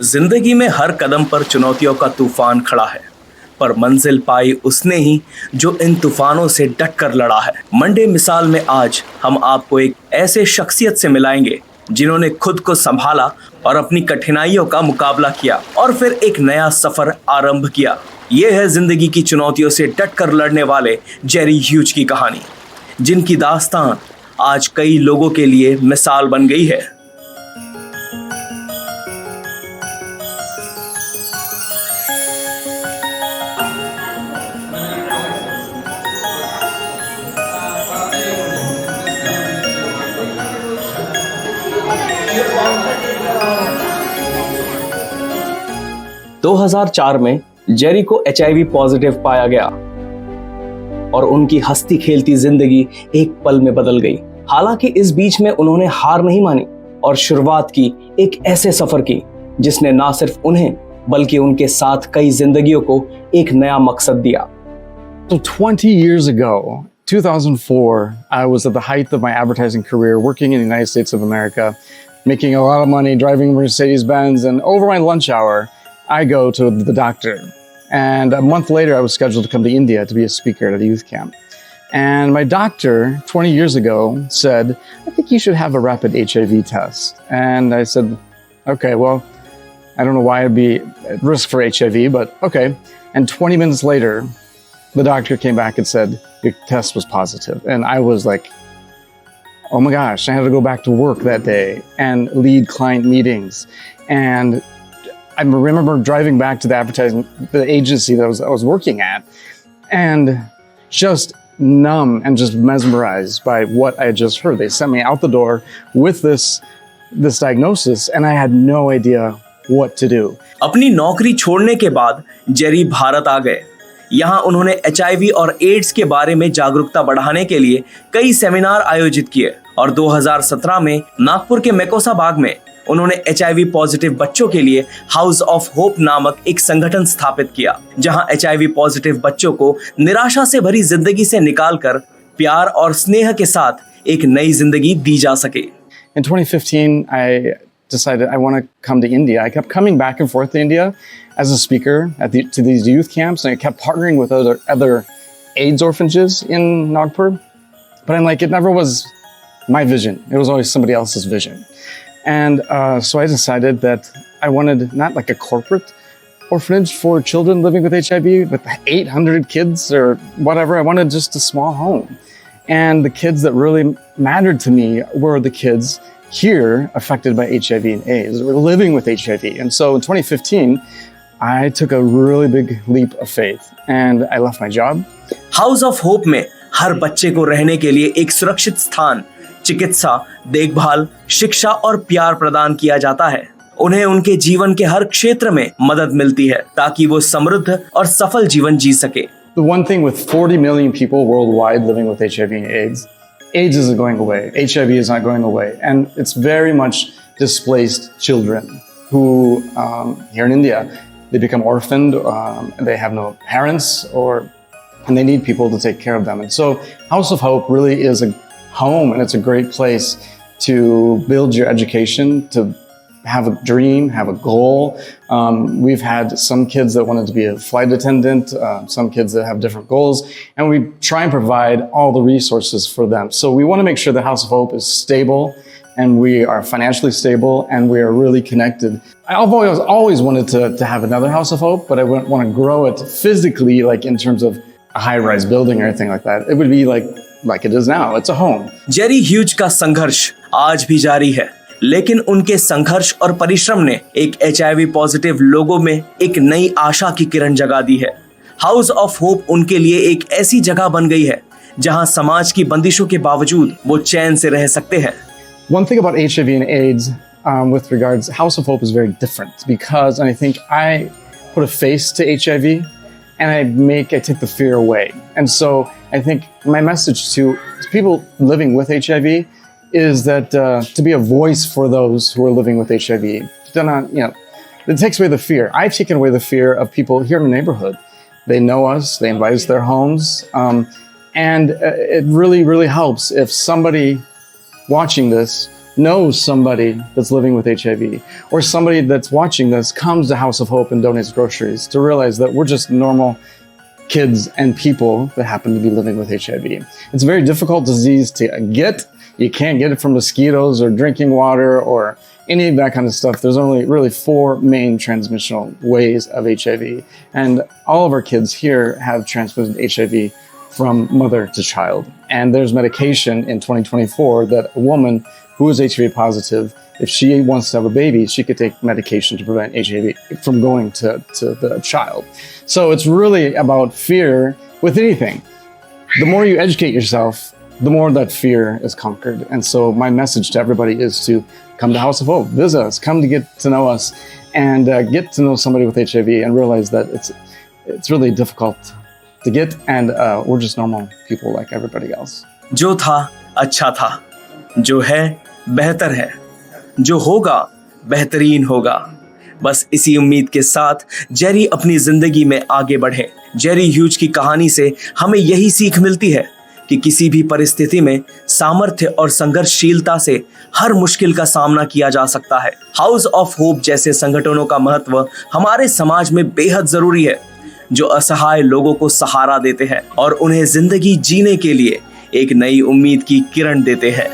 जिंदगी में हर कदम पर चुनौतियों का तूफान खड़ा है, पर मंजिल पाई उसने ही जो इन तूफानों से डट कर लड़ा है। मंडे मिसाल में आज हम आपको एक ऐसे शख्सियत से मिलाएंगे जिन्होंने खुद को संभाला और अपनी कठिनाइयों का मुकाबला किया और फिर एक नया सफर आरंभ किया। ये है जिंदगी की चुनौतियों से डट कर लड़ने वाले जेरी ह्यूज की कहानी, जिनकी दास्तान आज कई लोगों के लिए मिसाल बन गई है। – 2004 में जेरी को HIV पॉजिटिव पाया गया और उनकी हंसती खेलती जिंदगी एक पल में बदल गई। हालांकि इस बीच में उन्होंने हार नहीं मानी और शुरुआत की एक ऐसे सफर की जिसने ना सिर्फ उन्हें बल्कि उनके साथ कई जिंदगियों को एक नया मकसद दिया। So 20 years ago, 2004, I was at the height of my advertising career, working in the United States of America, making a lot of money, driving Mercedes-Benz, and over my lunch hour, I go to the doctor. And a month later, I was scheduled to come to India to be a speaker at a youth camp. And my doctor, 20 years ago, said, I think you should have a rapid HIV test. And I said, okay, well, I don't know why I'd be at risk for HIV, but okay. And 20 minutes later, the doctor came back and said, your test was positive. And I was like, oh my gosh, I had to go back to work that day and lead client meetings. And I remember driving back to the agency that I was working at, and just numb and just mesmerized by what I had just heard. They sent me out the door with this diagnosis, and I had no idea what to do. अपनी नौकरी छोड़ने के बाद Jerry Bharat आ गए। यहाँ उन्होंने HIV और ads के बारे में जागरूकता बढ़ाने के लिए कई सेमिनार आयोजित किए और 2017 में नागपुर के मेकोसा बाग में उन्होंने HIV पॉजिटिव बच्चों के लिए हाउस ऑफ होप नामक एक संगठन स्थापित किया, जहां HIV पॉजिटिव बच्चों को निराशा से भरी जिंदगी से निकालकर प्यार और स्नेह के साथ एक नई जिंदगी दी जा सके। In 2015, I decided I want to come to India. I kept coming back and forth to India as a speaker to these youth camps, and I kept partnering with other AIDS orphanages in Nagpur. But I'm like, it never was my vision. It was always somebody else's vision. And so I decided that I wanted not like a corporate orphanage for children living with HIV, with 800 kids or whatever. I wanted just a small home. And the kids that really mattered to me were the kids here affected by HIV and AIDS, were living with HIV. And so in 2015, I took a really big leap of faith and I left my job. House of Hope में हर बच्चे को रहने के लिए एक सुरक्षित स्थान, चिकित्सा, देखभाल, शिक्षा और प्यार प्रदान किया जाता है। उन्हें उनके जीवन के हर क्षेत्र में मदद मिलती है ताकि वो समृद्ध और सफल जीवन जी सके। The one thing with 40 million people worldwide living with HIV and AIDS isn't going away. HIV is not going away. And it's very much displaced children who, here in India, they become orphaned, they have no parents, and they need people to take care of them. And so House of Hope really is a home, and it's a great place to build your education, to have a dream, have a goal. We've had some kids that wanted to be a flight attendant, some kids that have different goals, and we try and provide all the resources for them. So we want to make sure the House of Hope is stable, and we are financially stable, and we are really connected. I've always wanted to have another House of Hope, but I wouldn't want to grow it physically, like in terms of a high-rise building or anything like that. It would be like it is now. It's a home. Jerry huge का संघर्ष आज भी जारी है, लेकिन उनके संघर्ष और परिश्रम ने एक HIV पॉजिटिव लोगों में एक नई आशा की किरण जगा दी है। हाउस ऑफ होप उनके लिए एक ऐसी जगह बन गई है जहां समाज की बंदिशों के बावजूद वो चैन से रह सकते हैं। One thing about HIV and AIDS, with regards, House of Hope is very different because I think I put a face to HIV and I take the fear away. And so I think my message to people living with HIV is that to be a voice for those who are living with HIV. It takes away the fear. I've taken away the fear of people here in the neighborhood. They know us, they invite us to their homes, and it really, really helps if somebody watching this knows somebody that's living with HIV, or somebody that's watching this comes to House of Hope and donates groceries, to realize that we're just normal kids and people that happen to be living with HIV. It's a very difficult disease to get. You can't get it from mosquitoes or drinking water or any of that kind of stuff. There's only really 4 main transmissional ways of HIV. And all of our kids here have transmitted HIV from mother to child. And there's medication in 2024 that a woman who is HIV positive, if she wants to have a baby, she could take medication to prevent HIV from going to the child. So it's really about fear with anything. The more you educate yourself, the more that fear is conquered. And so my message to everybody is to come to House of Hope, visit us, come to get to know us, and get to know somebody with HIV and realize that it's really difficult to get, and we're just normal people like everybody else. जो था अच्छा था, जो है बेहतर है, जो होगा बेहतरीन होगा। बस इसी उम्मीद के साथ जेरी अपनी जिंदगी में आगे बढ़े। जेरी ह्यूज की कहानी से हमें यही सीख मिलती है कि किसी भी परिस्थिति में सामर्थ्य और संघर्षशीलता से हर मुश्किल का सामना किया जा सकता है। हाउस ऑफ होप जैसे संगठनों का महत्व हमारे समाज में बेहद जरूरी है, जो असहाय लोगों को सहारा देते हैं और उन्हें जिंदगी जीने के लिए एक नई उम्मीद की किरण देते हैं।